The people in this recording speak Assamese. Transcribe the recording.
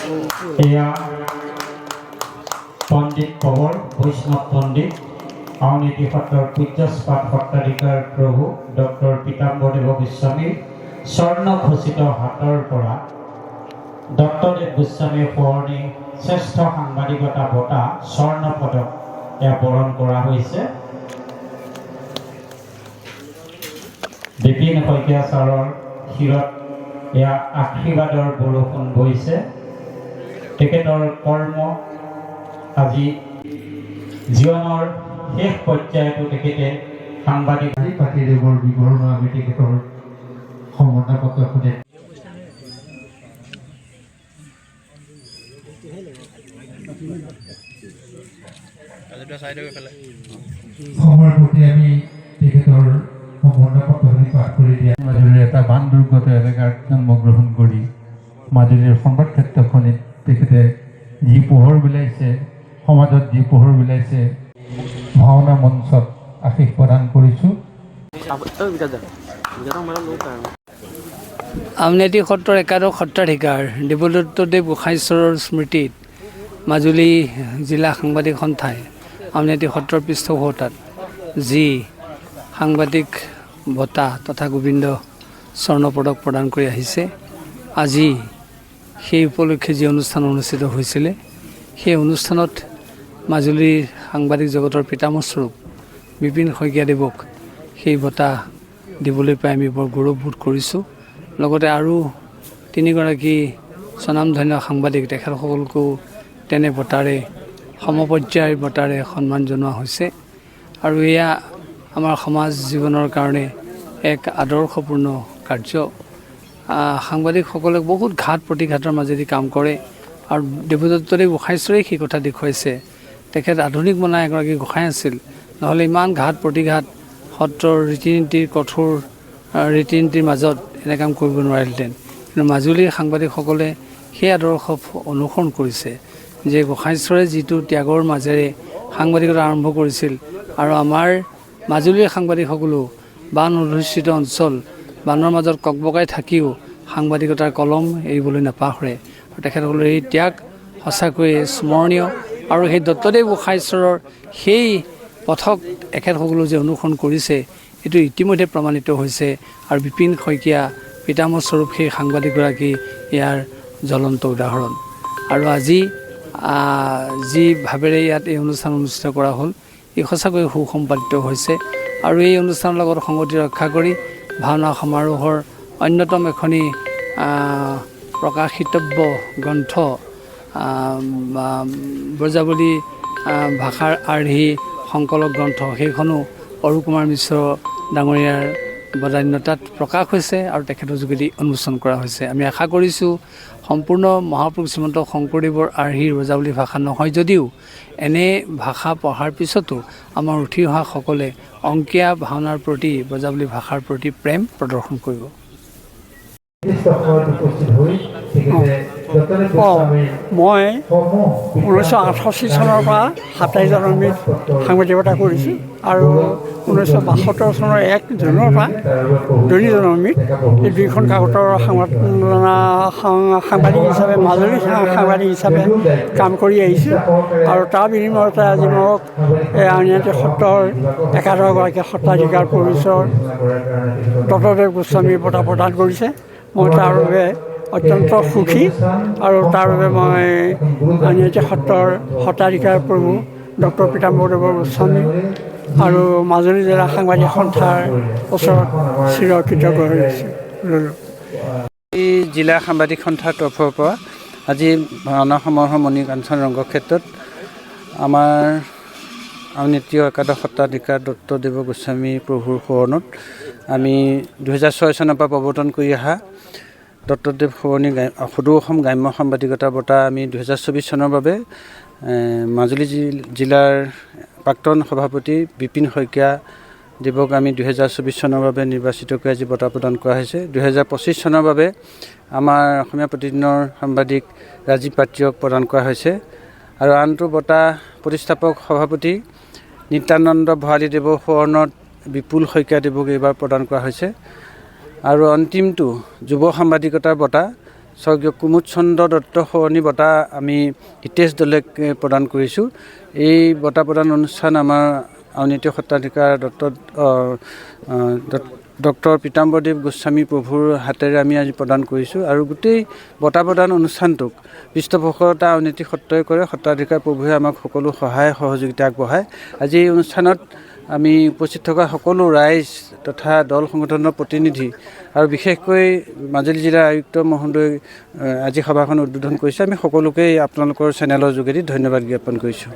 এয়া পণ্ডিত কবৰ বৈষ্ণৱ পণ্ডিত আউনীআটী সত্ৰৰ পূজ্যস্পাত সত্ৰাধিকাৰ প্ৰভু ডক্টৰ পীতাম্বৰদেৱ গোস্বামীৰ স্বৰ্ণ খচিত হাতৰ পৰা দত্তদেৱ গোস্বামীৰ সোঁৱৰণী শ্ৰেষ্ঠ সাংবাদিকতা বঁটা স্বৰ্ণ পদক এয়া বৰণ কৰা হৈছে। বিপিন শইকীয়া ছাৰৰ শিৰত এয়া আশীৰ্বাদৰ বৰষুণ বৈছে। তেখেতৰ কৰ্ম আজি জীৱনৰ শেষ পৰ্যায়তো তেখেতে সাংবাদিক পাতিদেৱৰ বিৱৰণো আমি তেখেতৰ সম্বৰ্ধনা পত্ৰখনে সময়ৰ প্ৰতি আমি তেখেতৰ সম্বৰ্ধনা পত্ৰখিনি পাঠ কৰি দিয়া। মাজুলীৰ এটা বান দুৰ্গত এলেকাত জন্মগ্ৰহণ কৰি মাজুলীৰ সংবাদ ক্ষেত্ৰখনিত তেখেতে যি পোহৰ বিলাইছে, সমাজত যি পোহৰ বিলাইছে, ভাওনা মঞ্চত আশীষ প্ৰদান কৰিছোঁ। আউনীআটী সত্ৰৰ একাদশ সত্ৰাধিকাৰ দেৱদত্তদেৱ গোসাঁইঈশ্বৰৰ স্মৃতিত মাজুলী জিলা সাংবাদিক সন্থাই আউনীআটী সত্ৰৰ পৃষ্ঠপোষকতাত যি সাংবাদিক বঁটা তথা গোবিন্দ স্বৰ্ণ পদক প্ৰদান কৰি আহিছে, আজি সেই উপলক্ষে যি অনুষ্ঠান অনুষ্ঠিত হৈছিলে, সেই অনুষ্ঠানত মাজুলীৰ সাংবাদিক জগতৰ পিতামহস্বৰূপ বিপিন শইকীয়াদেৱক সেই বঁটা দিবলৈ পাই আমি বৰ গৌৰৱবোধ কৰিছোঁ। লগতে আৰু তিনিগৰাকী স্বনামধন্য সাংবাদিক তেখেতসকলকো তেনে বঁটাৰে সমপৰ্যায়ৰ বঁটাৰে সন্মান জনোৱা হৈছে। আৰু এয়া আমাৰ সমাজ জীৱনৰ কাৰণে এক আদৰ্শপূৰ্ণ কাৰ্য। সাংবাদিকসকলে বহুত ঘাত প্ৰতিঘাতৰ মাজেদি কাম কৰে আৰু দেৱদত্তদেৱ গোসাঁইশ্বৰেই সেই কথা দেখুৱাইছে। তেখেত আধুনিক মনা এগৰাকী গোসাঁই আছিল, নহ'লে ইমান ঘাত প্ৰতিঘাত সত্ৰৰ ৰীতি নীতিৰ কঠোৰ ৰীতি নীতিৰ মাজত এনে কাম কৰিব নোৱাৰিলহেঁতেন। কিন্তু মাজুলীৰ সাংবাদিকসকলে সেই আদৰ্শ অনুসৰণ কৰিছে যে গোসাঁইশ্বৰে যিটো ত্যাগৰ মাজেৰে সাংবাদিকতা আৰম্ভ কৰিছিল, আৰু আমাৰ মাজুলীৰ সাংবাদিকসকলেও বান অধ্যুষিত অঞ্চল বানৰ মাজত ককবকাই থাকিও সাংবাদিকতাৰ কলম এৰিবলৈ নাপাহৰে। আৰু তেখেতসকলৰ এই ত্যাগ সঁচাকৈয়ে স্মৰণীয়। আৰু সেই দত্তদেৱ গোসাঁইশ্বৰৰ সেই পথক এখেতসকলেও যে অনুসৰণ কৰিছে, এইটো ইতিমধ্যে প্ৰমাণিত হৈছে। আৰু বিপিন শইকীয়া পিতামহস্বৰূপ সেই সাংবাদিকগৰাকী ইয়াৰ জ্বলন্ত উদাহৰণ। আৰু আজি যি ভাৱেৰে ইয়াত এই অনুষ্ঠান অনুষ্ঠিত কৰা হ'ল, ই সঁচাকৈ সুসম্পাদিত হৈছে। আৰু এই অনুষ্ঠানৰ লগত সংগতি ৰক্ষা কৰি ভাওনা সমাৰোহৰ অন্যতম এখনি প্ৰকাশিতব্য গ্ৰন্থ ব্ৰজাৱলী ভাষাৰ আৰ্হি সংকলক গ্ৰন্থ, সেইখনো অৰুণ কুমাৰ মিশ্ৰ ডাঙৰীয়াৰ বদান্যতাত প্ৰকাশ হৈছে আৰু তেখেতৰ যোগেদি উন্মোচন কৰা হৈছে। আমি আশা কৰিছোঁ সম্পূৰ্ণ মহাপুৰুষ শ্ৰীমন্ত শংকৰদেৱৰ আৰ্হিৰ ব্ৰজাৱলী ভাষা নহয় যদিও এনে ভাষা পঢ়াৰ পিছতো আমাৰ উঠি অহাসকলে অংকীয়া ভাওনাৰ প্ৰতি, ব্ৰজাৱলী ভাষাৰ প্ৰতি প্ৰেম প্ৰদৰ্শন কৰিব। মই 1968 চনৰ পৰা 27 জানুৱাৰীত সাংবাদিকতা কৰিছোঁ আৰু 1972 চনৰ 1 জুনৰ পৰা দৈনিক জনমত এই দুইখন কাকতৰ সাংবাদিক হিচাপে মাজুলী সাংবাদিক হিচাপে কাম কৰি আহিছোঁ। আৰু তাৰ বিনিময়তে আজি মোক আউনীআটী সত্ৰৰ একাদশগৰাকী সত্ৰাধিকাৰ প্ৰফেছৰ দত্তদেৱ গোস্বামী বঁটা প্ৰদান কৰিছে। মই তাৰ বাবে অত্যন্ত সুখী আৰু তাৰ বাবে মই আউনীআটী সত্ৰৰ সত্ৰাধিকাৰ প্ৰভু ডক্টৰ পীতাম্বৰদেৱ গোস্বামী আৰু মাজুলী জিলা সাংবাদিক সন্থাৰ ওচৰত চিৰকৃতজ্ঞ হৈ আছোঁ। এই জিলা সাংবাদিক সন্থাৰ তৰফৰ পৰা আজি ভাওনা সমাৰোহ মণিকাঞ্চন ৰংগক্ষেত্ৰত আমাৰ আউনীআটী একাদশ সত্ৰাধিকাৰ দত্তদেৱ গোস্বামী প্ৰভুৰ সোঁৱৰণত আমি 2006 চনৰ পৰা প্ৰৱৰ্তন কৰি অহা দত্তদেৱ সোঁৱৰণী সদৌ অসম গ্ৰাম্য সাংবাদিকতা বঁটা আমি 2024 চনৰ বাবে মাজুলী জিলাৰ প্ৰাক্তন সভাপতি বিপিন শইকীয়া দেৱক আমি 2024 চনৰ বাবে নিৰ্বাচিত কৰি আজি বঁটা প্ৰদান কৰা হৈছে। 2025 চনৰ বাবে আমাৰ অসমীয়া প্ৰতিদিনৰ সাংবাদিক ৰাজীৱ পাত্ৰীয়ক প্ৰদান কৰা হৈছে। আৰু আনটো বঁটা প্ৰতিষ্ঠাপক সভাপতি নিত্যানন্দ ভৰালীদেৱৰ সোঁৱৰণত বিপুল শইকীয়াদেৱক এইবাৰ প্ৰদান কৰা হৈছে। আৰু অন্তিমটো যুৱ সাংবাদিকতাৰ বঁটা স্বৰ্গীয় কুমুদ চন্দ্ৰ দত্ত সোঁৱৰণী বঁটা আমি হিতেশ দলেক প্ৰদান কৰিছোঁ। এই বঁটা প্ৰদান অনুষ্ঠান আমাৰ আউনীআটী সত্ৰাধিকাৰ ডক্টৰ পীতাম্বৰদেৱ গোস্বামী প্ৰভুৰ হাতেৰে আমি আজি প্ৰদান কৰিছোঁ। আৰু গোটেই বঁটা প্ৰদান অনুষ্ঠানটোক পৃষ্ঠপোষকতা আউনীআটী সত্ৰই কৰে। সত্ৰাধিকাৰ প্ৰভুৱে আমাক সকলো সহায় সহযোগিতা আগবঢ়ায়। আজি এই অনুষ্ঠানত আমি উপস্থিত থকা সকলো ৰাইজ তথা দল সংগঠনৰ প্ৰতিনিধি আৰু বিশেষকৈ মাজুলী জিলাৰ আয়ুক্ত মহোদয় আজি সভাখন উদ্বোধন কৰিছে। আমি সকলোকে আপোনালোকৰ চেনেলৰ যোগেদি ধন্যবাদ জ্ঞাপন কৰিছোঁ।